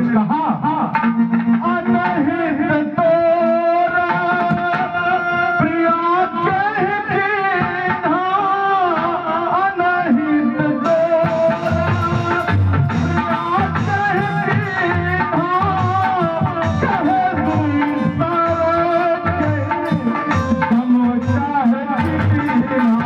कुछ कहा, अनहित तोरा प्रिया कह कीन्हा, अनहित तोरा प्रिया कह कीन्हा, कहे दुई सारे के हम चाहे कीन्हा।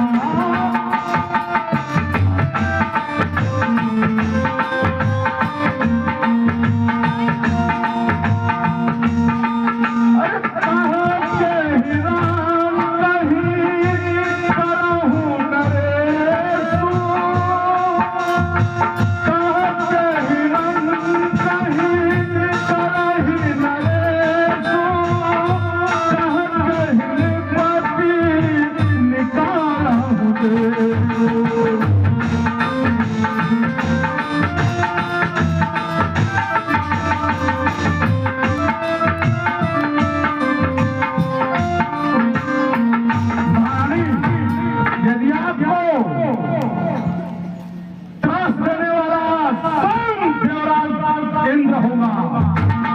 इंद्र होगा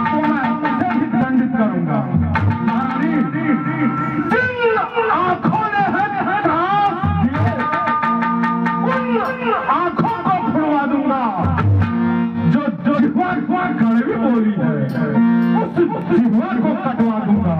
तो मैं उसे भी दंडित करूंगा। जिन आंखों ने उन आंखों को खुलवा दूंगा जो जिह्वा कड़वी बोली है, उस जिह्वा को कटवा दूंगा।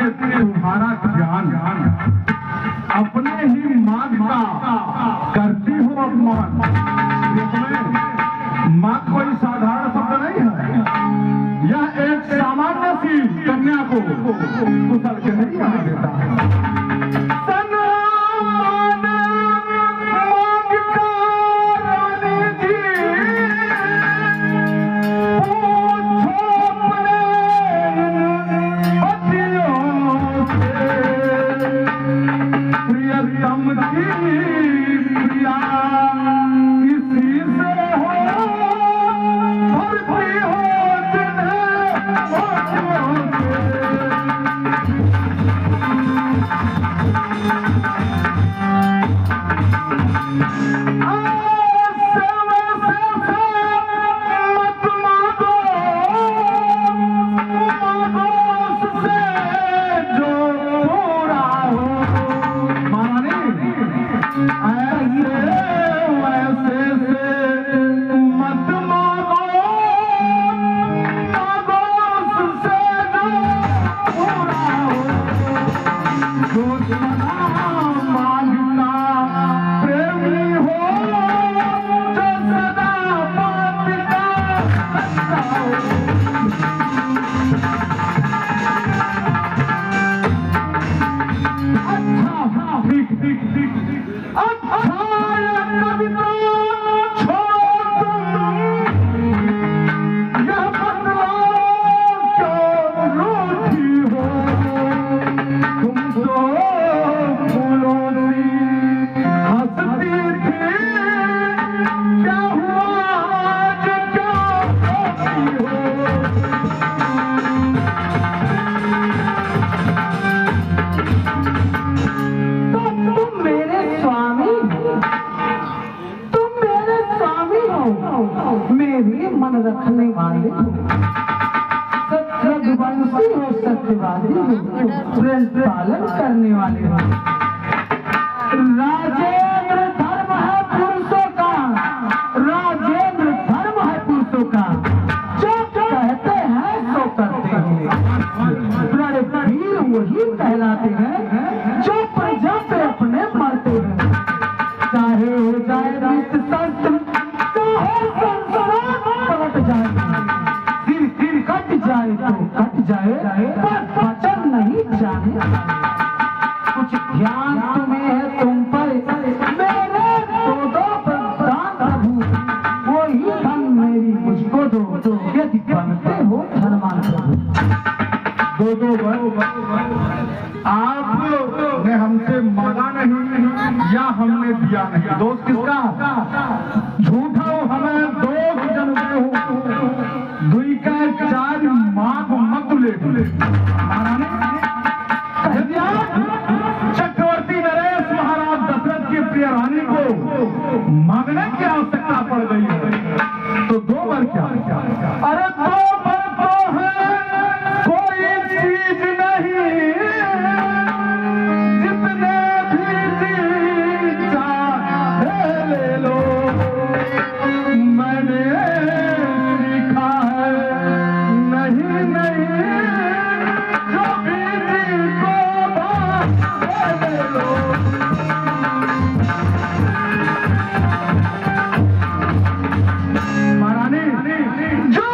ये तुम्हारा ज्ञान अपने ही माँ का करती हो अपमान। माँ कोई साधारण शब्द नहीं है। जैसी कन्या को कुशल के नहीं आने देता। पालन करने वाले राजेंद्र धर्म है पुरुषों का, राजेंद्र धर्म है पुरुषों का, जो कहते हैं सो करते हैं। बड़े वीर वही कहलाते हैं जो प्रजा पे अपने मरते हैं, चाहे हो जाए नित्य शस्त्र, चाहे संसार पलट जाए, सिर कट जाए तो कट जाए पर वचन नहीं जाने। कुछ ध्यान तुम्हें है तुम पर, मेरे दो प्रदान प्रभु, वो ही धन मेरी मुझको दो, यदि बनते हो धनवान प्रभु। दो आपने हमसे मांगा नहीं या हमने दिया नहीं, दोष किसका? झूठा हो हमें दोष जनते हो, दुई का चार मांग मत ले। चक्रवर्ती नरेश महाराज दशरथ की प्रिय रानी को मांगने की आवश्यकता पड़ गई है, तो दो बार क्या? अरे दो बार तो है कोई चीज नहीं, जितने भी जी चाहे ले लो, मैंने सीखा है नहीं नहीं, जो भी जी को ले लो। महारानी जो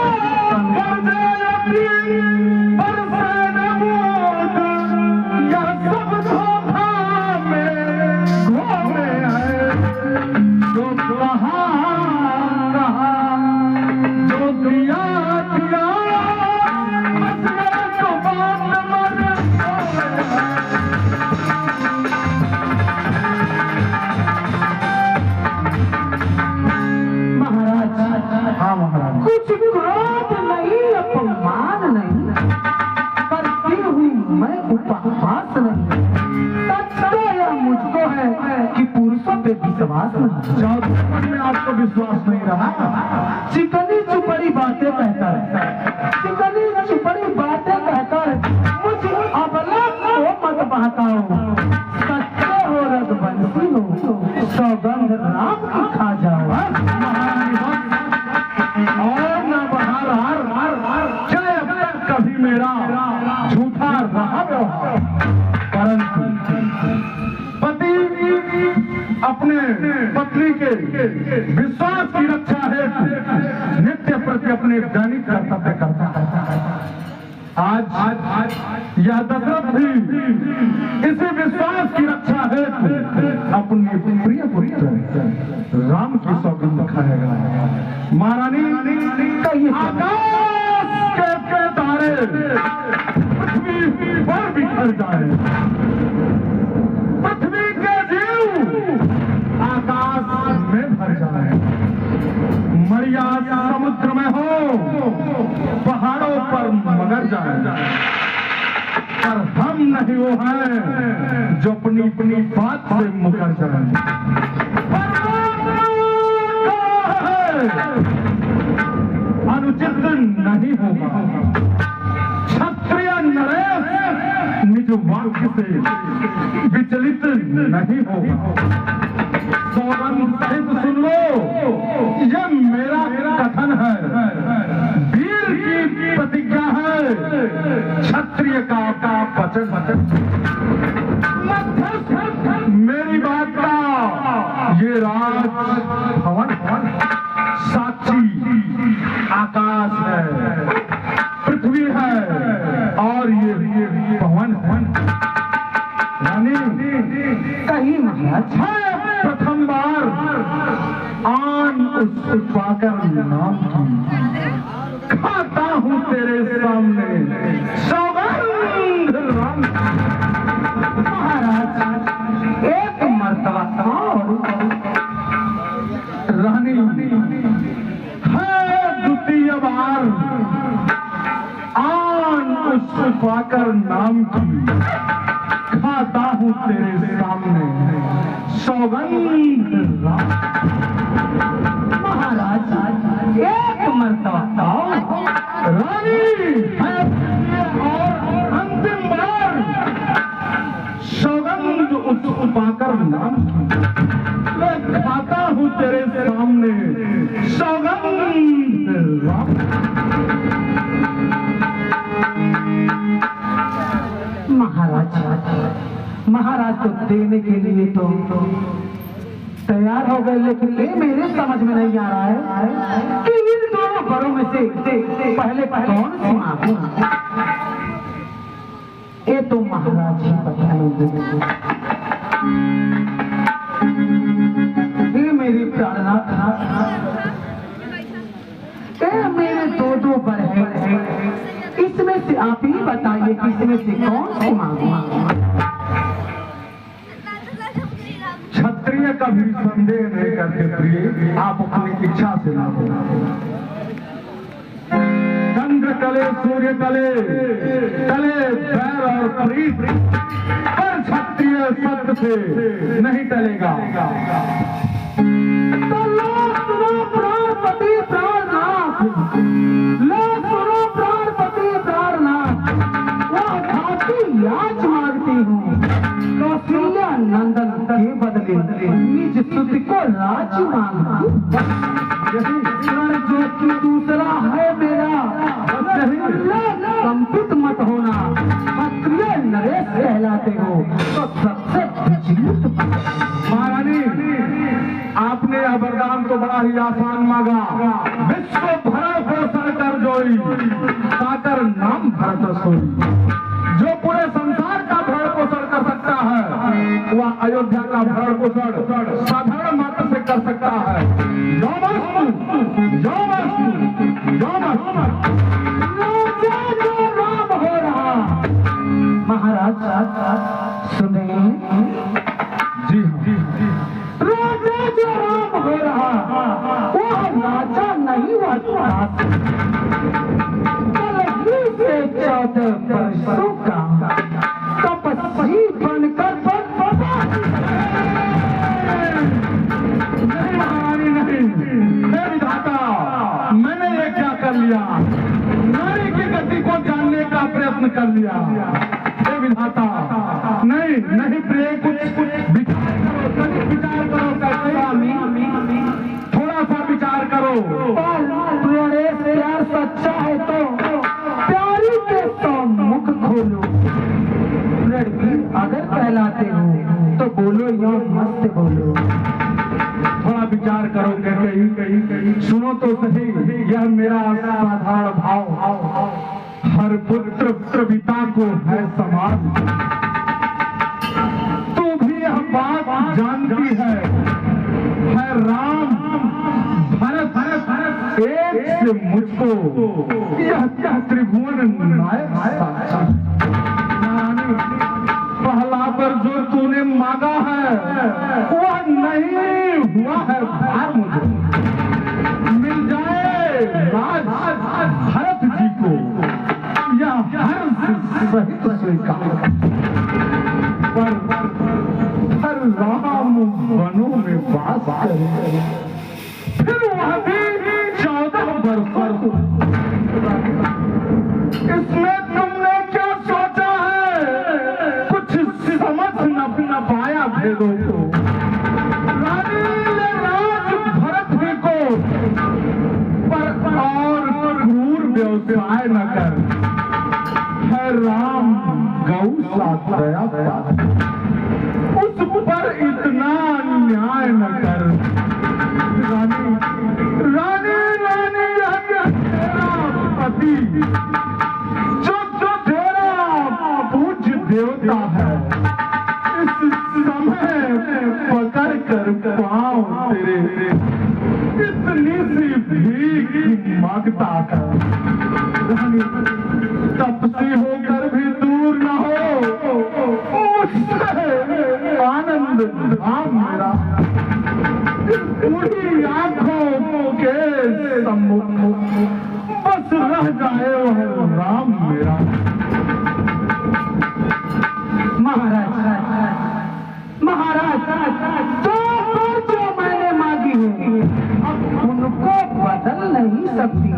कुछ क्रोध नहीं, अपमान नहीं, करती हुई मैं उपहास नहीं। सच तो यह मुझको है कि पुरुषों पे विश्वास नहीं। जादू में आपको विश्वास नहीं रहा, चिकनी चुपड़ी बातें कहकर, चिकनी चुपड़ी बातें कहकर मुझ अबला को मत बहकाओ। सच्चे हो रघुवंशी हो, सौगंध राम की खा जाओ। और न बहार चाहे अब तक कभी मेरा झूठा रहा व्यवहार, परंतु पति अपने पत्नी के विश्वास की रक्षा है नित्य प्रति अपने दैनिक कर्तव्य करता है। आज यह दशरथ भी इसी विश्वास की रक्षा है अपने प्रिय पुत्र राम की सौगंध खाएगा। महारानी आकाश के तारे पृथ्वी पर बिखर जाए, पृथ्वी के जीव आकाश में भर जाए, मरिया समुद्र में हो, पहाड़ों पर मगर जाए, पर हम नहीं वो हैं जो अपनी अपनी बात से मुकर जाए। अनुचित नहीं होगा क्षत्रिय नरेश निज वाक्य से विचलित नहीं होगा। सौगंध सहित सुन लो, यह मेरा कथन है, वीर की प्रतिज्ञा है, क्षत्रिय का वचन। मेरी बात का ये राज भवन साक्षी आकाश है, पृथ्वी है और ये भवन रानी कहीं महाराज प्रथम बार आन उस पाकर नाम की खाता हूँ तेरे सामने सौगंध राम। महाराज एक मर्तबा और रानी है द्वितीय बार आन उस पाकर नाम की खाता हूँ तेरे सामने सौगंध राम। महाराज एक मर्तबा रानी है और अंतिम बार सौगंध उस पाकर नाम की मैं खाता हूँ तेरे सामने सौगंध राम। महाराज तो देने के लिए तो तैयार हो गए, लेकिन ये मेरे समझ में नहीं आ रहा है कि इन दोनों बड़ों में से पहले कौन सी मांगू। ये तो महाराज ही बताएंगे। ये मेरी प्राणनाथ, ये मेरे दो बड़े हैं, इसमें से आप ही बताइए किसमें से कौन सी मांगू। क्षत्रिय का भी संदेह नहीं करते प्रिय, आप अपनी इच्छा से ना हो। चंद्र तले सूर्य तले बैर और प्रीत, पर क्षत्रिय सत्य से नहीं टलेगा। तो लो सुनो प्राणपति प्राणनाथ, लो सुनो प्राणपति प्राणनाथ, वह खाती लाज मांगती हूँ कौशल्या नंदन के बदले निज स्तुति को राज मांगती। जो कि दूसरा है मेरा कंपित मत होना, क्षत्रिय नरेश कहलाते हो तो सबसे विचलित। महारानी आपने यह वरदान तो बड़ा ही आसान मांगा, विश्व भरण पोषण कर जोई साकर नाम भरत सोई। जो पूरे संसार का भरण पोषण कर सकता है वह अयोध्या का भरण पोषण साधारण मात्र से कर सकता है। राम हो रहा। महाराज सुने जी राजा जो राम हो रहा वह राजा नहीं हुआ, से 14 वर्षों का तपस्वी बनकर नहीं महारानी नहीं, विधाता मैंने ये क्या कर लिया, नारी की गति को जानने का प्रयत्न कर लिया। हे विधाता नहीं प्रिय, कुछ विचार करो, तनिक विचार करो स्वामी, थोड़ा सा विचार करो। प्यार सच्चा है तो प्यारी के तो मुख खोलो, लड़की अगर कहलाते हो तो बोलो यो मस्त बोलो। थोड़ा विचार करो कहीं सुनो तो सही, यह मेरा साधारण भाव हर पुत्र पिता को है समान। तू भी यह बात जानती है राम भरत एक से मुझको यह त्रिभुवन नायक साक्षात। पहला पर जो तूने मांगा है वह नहीं हुआ है भार मुझे। मिल जाए राज भरत जी को यह हर सहित स्वीकार। पर राम वनों में वास करे, फिर वह भी 14 वर्ष। इसमें तुमने क्या सोचा है? कुछ समझ न पाया भेदों को। रानी ने राज भरत ही को पर और क्रूर व्यवसाय न कर, है राम गौ सा दया पात। उस पर इतना अन्याय न कर। रानी रानी रानी तेरा पति जो तेरा पूज्य देवता है, इस समय पकड़ कर पाँव तेरे इतनी सी भीख मांगता है। रानी तपसी होकर भी दूर न हो मुझसे आनंद धाम मेरा। पूरी आंखों के सम्मुख बस रह जाए वह राम मेरा। महाराज जो मैंने मांगी है अब उनको बदल नहीं सकती।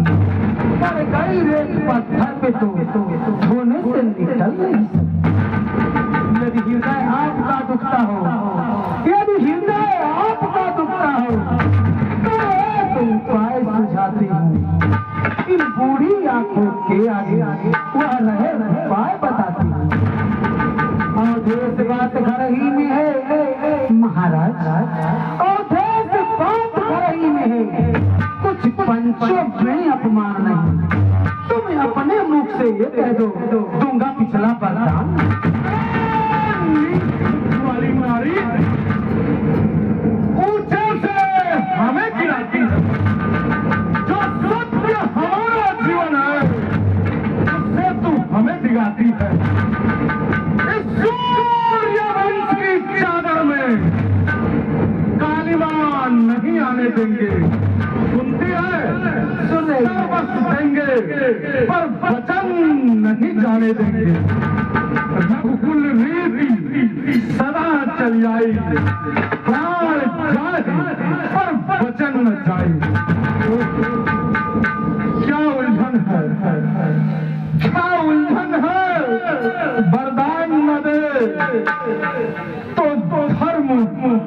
पर गई रेत पत्थर पे तो धोने से निकल नहीं सकती। यदि हृदय आपका दुखता हो, यदि हृदय आपका दुखता हो तो एक उपाय सुझाती हूँ। इन बूढ़ी आंखों के आगे वह रहे उपाय बताती हूँ। अवधेश बात घर ही में है महाराज, अवधेश बात घर ही में है। कुछ पंचों में अपमान नहीं। तुम अपने मुख से ये कह दो दूंगा पिछला वरदान। वाली मारी ऊंचे से हमें गिराती है। जो सत्य हमारा जीवन है उससे तू हमें दिगाती है। इस सूर्यवंश की चादर में कालीमान नहीं आने देंगे। सुनती है? सर्वस देंगे पर वचन नहीं जाने देंगे। रघुकुल रीति सदा चल जाए, प्राण जाए पर वचन न जाए। क्या उलझन है, क्या उलझन है? वरदान न दे तो धर्म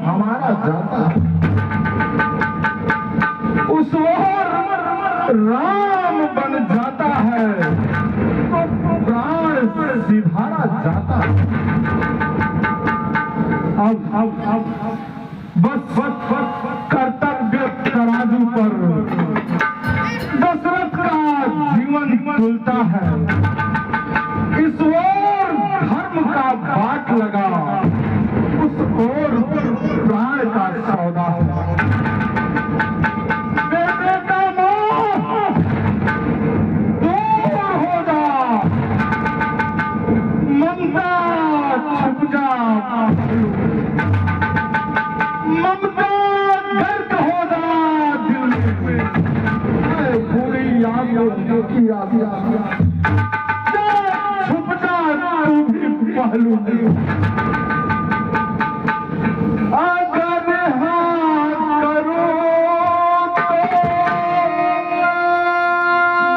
हमारा जाता। उस ओर राम बन जाता है तो प्राण सिधारा जाता। अब बस कर्तव्य तराजू पर दशरथ का जीवन तुलता है। इस ओर धर्म का बाट लगा, उस ओर प्राण का सौदा है। बेटे का मोह दूर हो जा, ममता छुप जा, ममता गर्क हो जा दिल में। पूरी याद की छुप जा तू भी पहलू में। अगर हाथ करो तो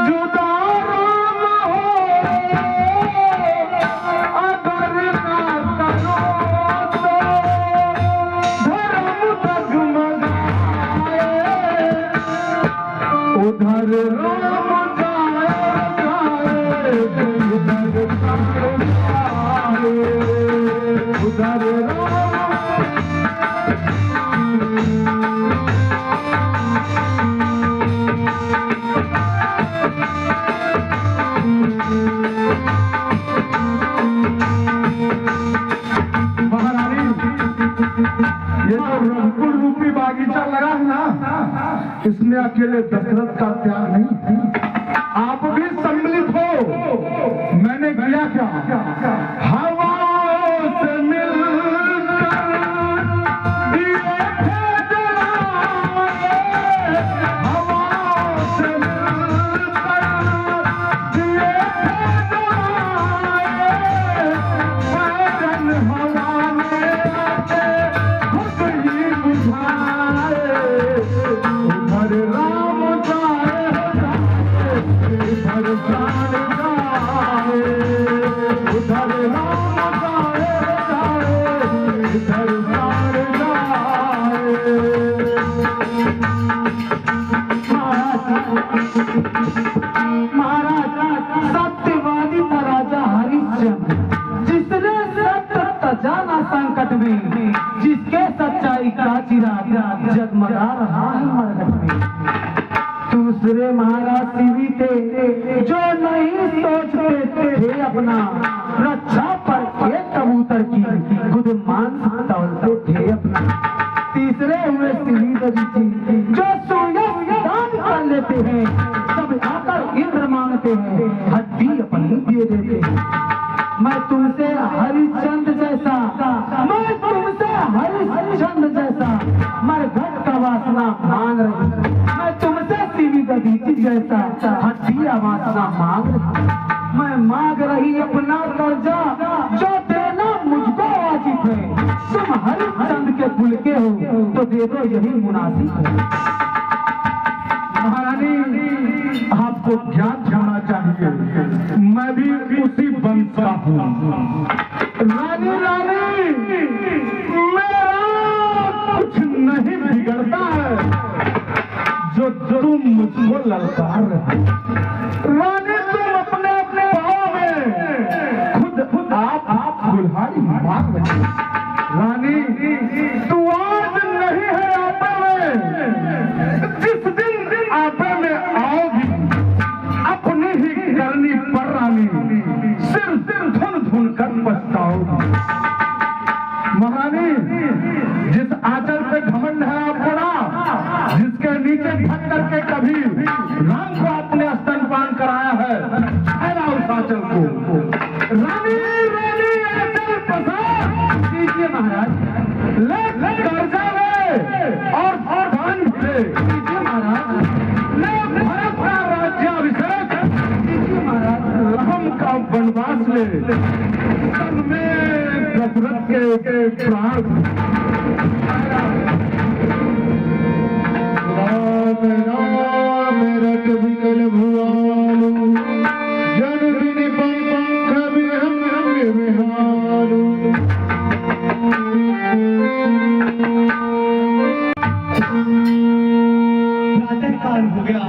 जुदा राम हो, अगर ना करो तो धर्म डगमगाए। उधर राम जाए इसमें अकेले दशरथ का त्याग नहीं, आप भी सम्मिलित हो। मैंने किया क्या? हवाओं से मिलकर दिए थे जलाए, हवाओं से मिलकर दिए थे जलाए, बैगन हवा में आके खुद ही बुझाए। उधर राम जाए इधर प्राण जाए, उधर राम जाए इधर प्राण जाए। महाराज सत्यवादी था राजा हरिश्चंद्र, जिसने सत्य तजाना संकट में, जिसके सच्चाई का चिराग जगमगा रहा है मरकट में। दूसरे महाराज शिवी थे जो नहीं सोचते थे अपना रक्षा पर के कबूतर की गुदमान तौलते थे अपना। तीसरे हुए शिवी देवी जी जो सूर्य दान कर लेते हैं, सब आकर इंद्र मांगते हैं, हड्डी अपनी दे देते हैं। मैं तुमसे हरिश्चंद्र जैसा, मैं तुमसे हरिश्चंद्र जैसा मरघट का वासना मांग रही, मैं तुमसे शिवी दधीची जैसा हड्डिया वासना मांग रही। मैं मांग रही अपना कर्जा जो देना मुझको वाजिब है। तुम हरिश्चंद्र के कुल के हो तो दे दो, यही मुनासिब है। महारानी, आपको ज्ञान होना चाहिए, मैं भी उसी वंश का हूँ। रानी रानी, मेरा कुछ नहीं बिगड़ता है जो तुम मुझको ललकार रहे। रानी, तुम अपने अपने पाँव में खुद आप कुल्हाड़ी मार रहे। रानी, तू आज नहीं है आपे में, जिस दिन आपे में आओगी अपनी ही करनी पर रानी सिर धुन धुन कर पछताओगी। महारानी, जिस आंचल पे घमंड है आपको ना, जिसके नीचे ढक करके कभी राम को आपने स्तनपान कराया है, उस आंचल को रानी रानी आंचल पसार दीजिए महाराज, ले कर्जा ले और दान दे। दीजिए महाराज, ले भरत का राज्याभिषेक, दीजिए महाराज, राम का वनवास ले, सब में दशरथ के प्राण। राम राम रट विकल भुआलु, जन बिन पंख विहंग विहालु। प्रातः काल हो गया,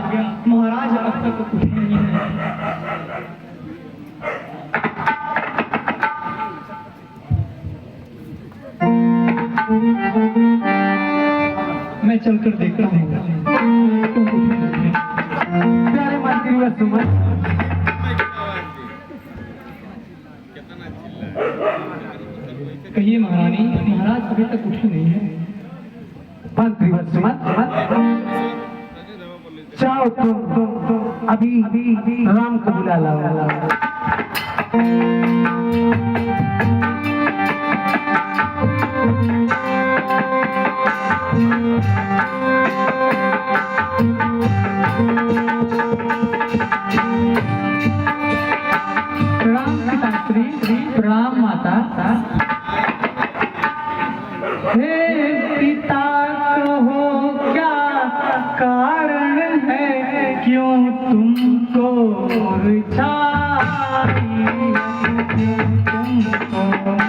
महाराज अब तक उठे नहीं है। मैं चलकर देखता हूँ। प्यारे मंत्री व सुमन, कहिए महारानी, महाराज अभी तक उठे नहीं है। मंत्री व सुमन, जाओ तुम अभी राम को बुला लाओ। प्रणाम पिताश्री, प्रणाम माता। हे पिता, कहो क्या कारण है, क्यों तुमको मुरझाई, क्यों तुमको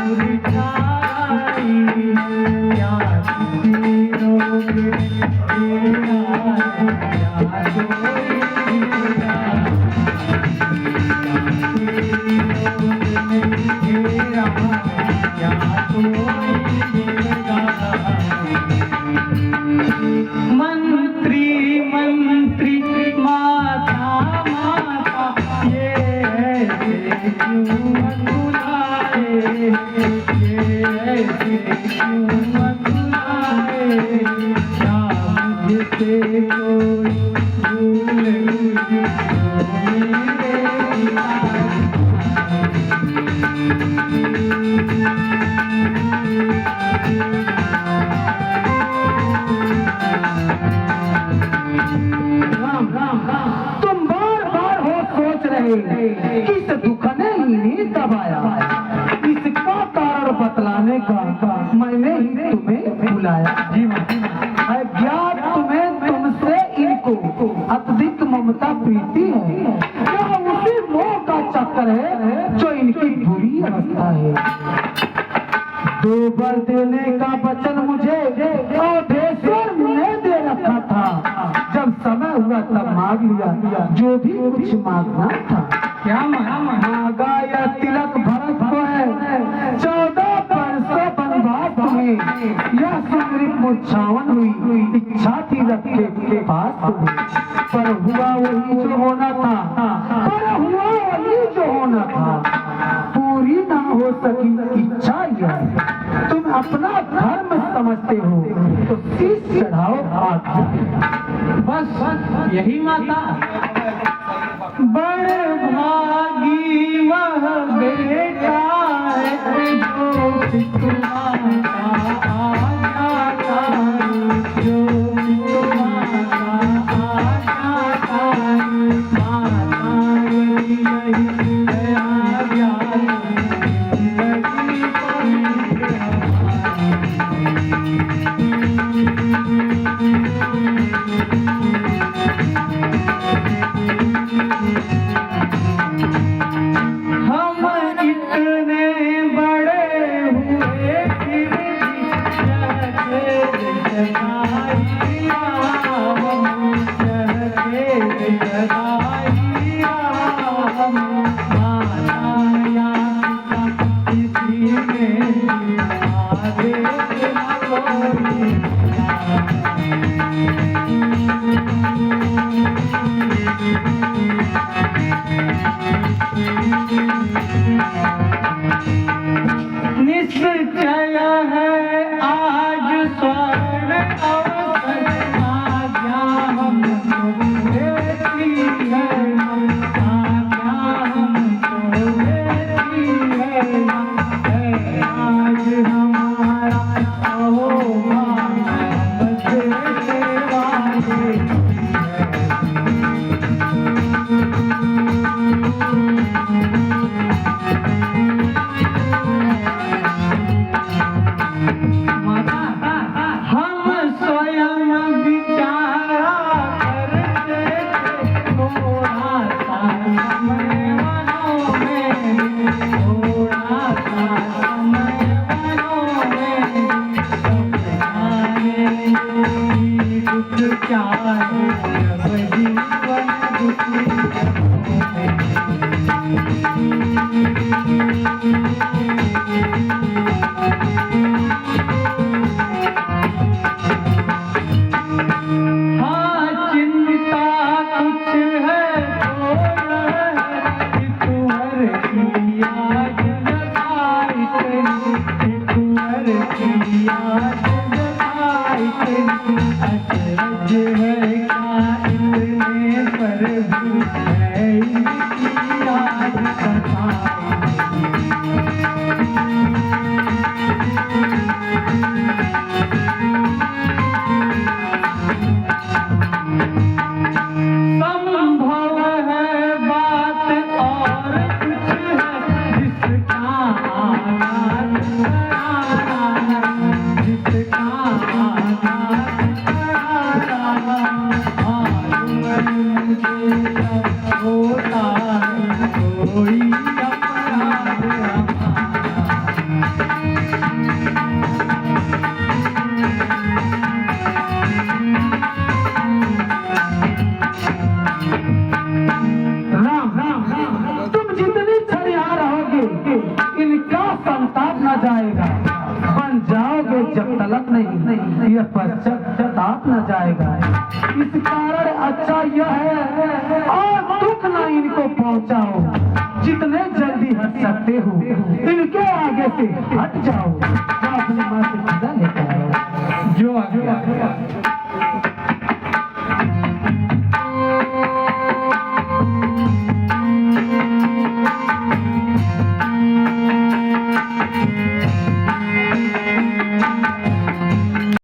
मुरझाई, क्या किसी रोग तेरा, क्या कोई तेरा, क्या कोई मंत्री मंत्री माता माता, ये ऐसे क्यों बुलाए, ये ऐसे क्यों बुलाए, क्या मुझसे किस दुख ने इन्हें दबाया, इसका कारण बतलाने का मैंने ही तुम्हें बुलाया। अज्ञात तुम्हें तुमसे इनको अत्यधिक ममता प्रीति है, क्या उसी मोह का चक्कर है जो इनकी बुरी अवस्था है। 2 बार देने का वचन मुझे अवधेश्वर ने दे रखा था, जब समय हुआ तब मांग लिया जो भी कुछ मांगना था। क्या मांगा? या तिलक भरत को है 14 वर्षों वनवास तुम्हें, यह सुग्रीव मुच्छावन हुई इच्छा थी रखे के पास तुम्हें, पर हुआ वही जो होना था, पूरी ना हो सकी इच्छा यह। तुम अपना धर्म समझते हो तो शीश चढ़ाओ आज्ञा, बस यही माता। बड़े भागी वह बेटा है जो तुम्हारा आज्ञा, जो तुम्हारा आज्ञा, माता यही है आज्ञा। निश्चय है आज स्वर्ण अवसर, आज्ञा हमको देती है, आज्ञा हमको देती है, आज हमारा अहोभाग बसे वाले। यह पश्चाताप न जाएगा। इस कारण अच्छा यह है और दुख न इनको पहुंचाओ, जितने जल्दी हट सकते हो इनके आगे से हट जाओ। अपनी माँ से विदा लेकर आओ। जो आगे